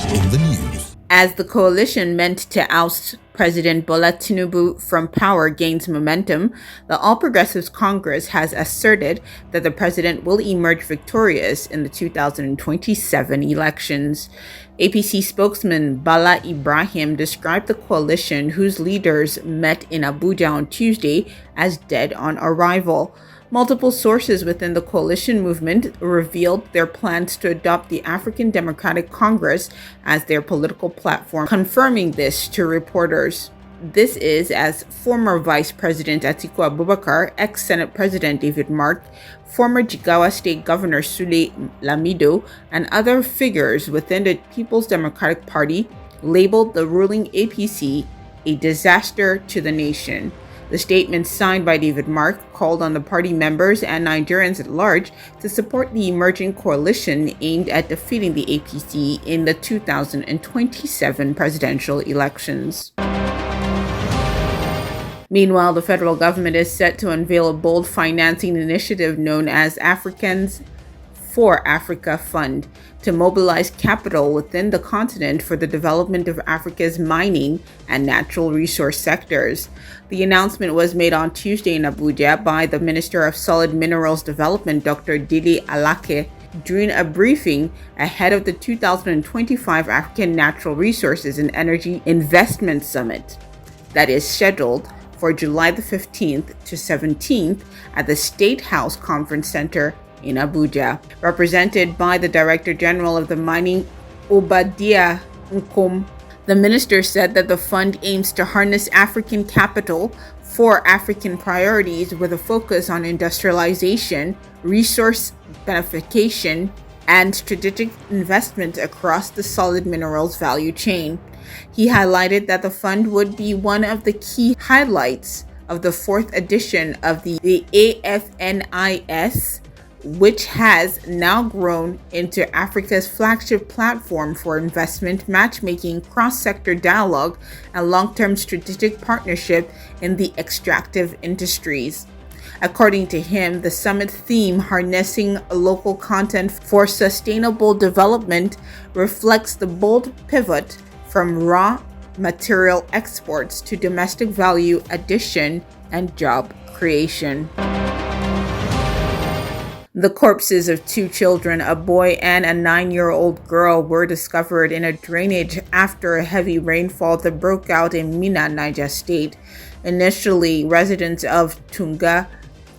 in the news. As the coalition meant to oust President Bola Tinubu from power gains momentum, the All Progressives Congress has asserted that the president will emerge victorious in the 2027 elections. APC spokesman Bala Ibrahim described the coalition, whose leaders met in Abuja on Tuesday, as dead on arrival. Multiple sources within the coalition movement revealed their plans to adopt the African Democratic Congress as their political platform, confirming this to reporters. This is as former Vice President Atiku Abubakar, ex-Senate President David Mark, former Jigawa State Governor Sule Lamido, and other figures within the People's Democratic Party labeled the ruling APC a disaster to the nation. The statement signed by David Mark called on the party members and Nigerians at large to support the emerging coalition aimed at defeating the APC in the 2027 presidential elections. Meanwhile, the federal government is set to unveil a bold financing initiative known as Africans for Africa Fund to mobilize capital within the continent for the development of Africa's mining and natural resource sectors. The announcement was made on Tuesday in Abuja by the Minister of Solid Minerals Development, Dr. Dele Alake, during a briefing ahead of the 2025 African Natural Resources and Energy Investment Summit that is scheduled for July the 15th to 17th at the State House Conference Center in Abuja. Represented by the Director General of the Mining, Obadiah Nkom, the minister said that the fund aims to harness African capital for African priorities with a focus on industrialization, resource benefication, and strategic investment across the solid minerals value chain. He highlighted that the fund would be one of the key highlights of the fourth edition of the AFNIS, which has now grown into Africa's flagship platform for investment, matchmaking, cross-sector dialogue, and long-term strategic partnership in the extractive industries. According to him, the summit theme, harnessing local content for sustainable development, reflects the bold pivot from raw material exports to domestic value addition and job creation. The corpses of two children, a boy and a 9-year-old girl, were discovered in a drainage after a heavy rainfall that broke out in Minna, Niger State. Initially, residents of Tunga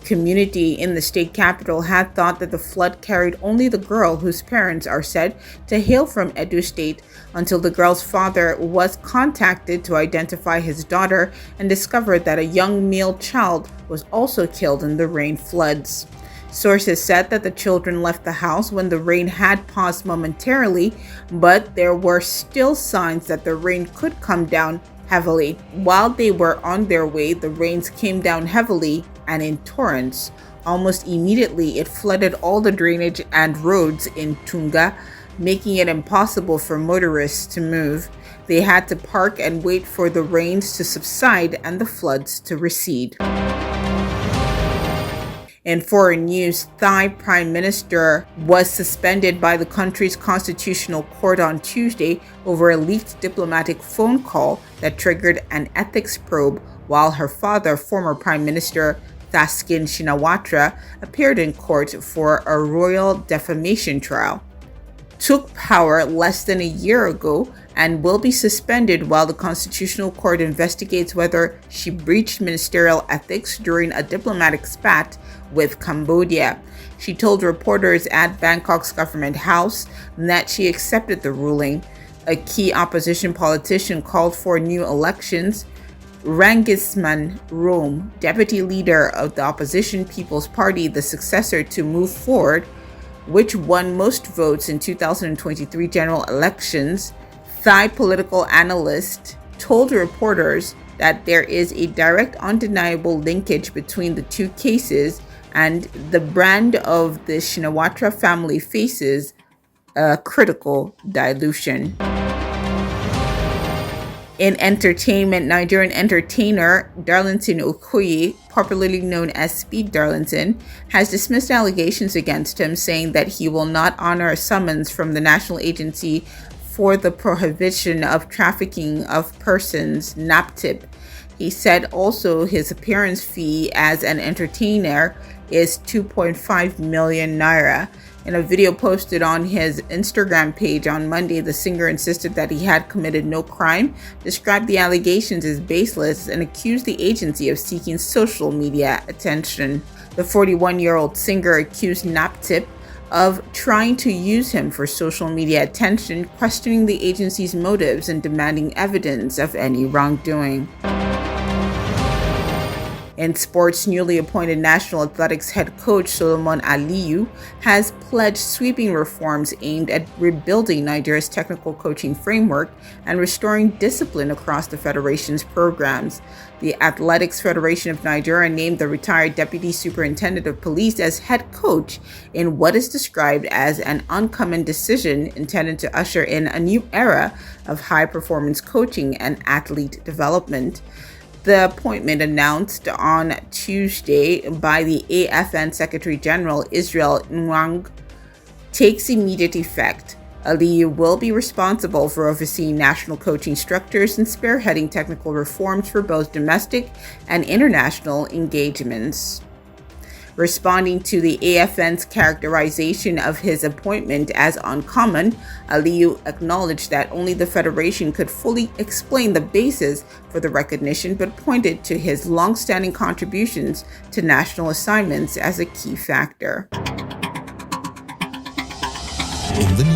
community in the state capital had thought that the flood carried only the girl, whose parents are said to hail from Edo State, until the girl's father was contacted to identify his daughter and discovered that a young male child was also killed in the rain floods. Sources said that the children left the house when the rain had paused momentarily, but there were still signs that the rain could come down heavily. While they were on their way, the rains came down heavily and in torrents. Almost immediately, it flooded all the drainage and roads in Tunga, making it impossible for motorists to move. They had to park and wait for the rains to subside and the floods to recede. In foreign news, Thai Prime Minister was suspended by the country's constitutional court on Tuesday over a leaked diplomatic phone call that triggered an ethics probe, while her father, former Prime Minister Thaksin Shinawatra, appeared in court for a royal defamation trial. Took power less than a year ago and will be suspended while the Constitutional Court investigates whether she breached ministerial ethics during a diplomatic spat with Cambodia. She told reporters at Bangkok's government house that she accepted the ruling. A key opposition politician called for new elections. Rangisman Rome, deputy leader of the opposition People's Party, the successor to Move Forward, which won most votes in 2023 general elections, Thai political analyst told reporters that there is a direct, undeniable linkage between the two cases, and the brand of the Shinawatra family faces a critical dilution. In entertainment, Nigerian entertainer Darlington Okoye, popularly known as Speed Darlington, has dismissed allegations against him, saying that he will not honor a summons from the National Agency for the Prohibition of Trafficking of Persons (NAPTIP). He said also his appearance fee as an entertainer is 2.5 million naira. In a video posted on his Instagram page on Monday, the singer insisted that he had committed no crime, described the allegations as baseless, and accused the agency of seeking social media attention. The 41-year-old singer accused NAPTIP of trying to use him for social media attention, questioning the agency's motives and demanding evidence of any wrongdoing. In sports, newly appointed National Athletics head coach Solomon Aliyu has pledged sweeping reforms aimed at rebuilding Nigeria's technical coaching framework and restoring discipline across the federation's programs. The Athletics Federation of Nigeria named the retired Deputy Superintendent of Police as head coach in what is described as an uncommon decision intended to usher in a new era of high-performance coaching and athlete development. The appointment, announced on Tuesday by the AFN Secretary General Israel Nwang, takes immediate effect. Aliyu will be responsible for overseeing national coaching structures and spearheading technical reforms for both domestic and international engagements. Responding to the AFN's characterization of his appointment as uncommon, Aliyu acknowledged that only the Federation could fully explain the basis for the recognition, but pointed to his long-standing contributions to national assignments as a key factor. In the news.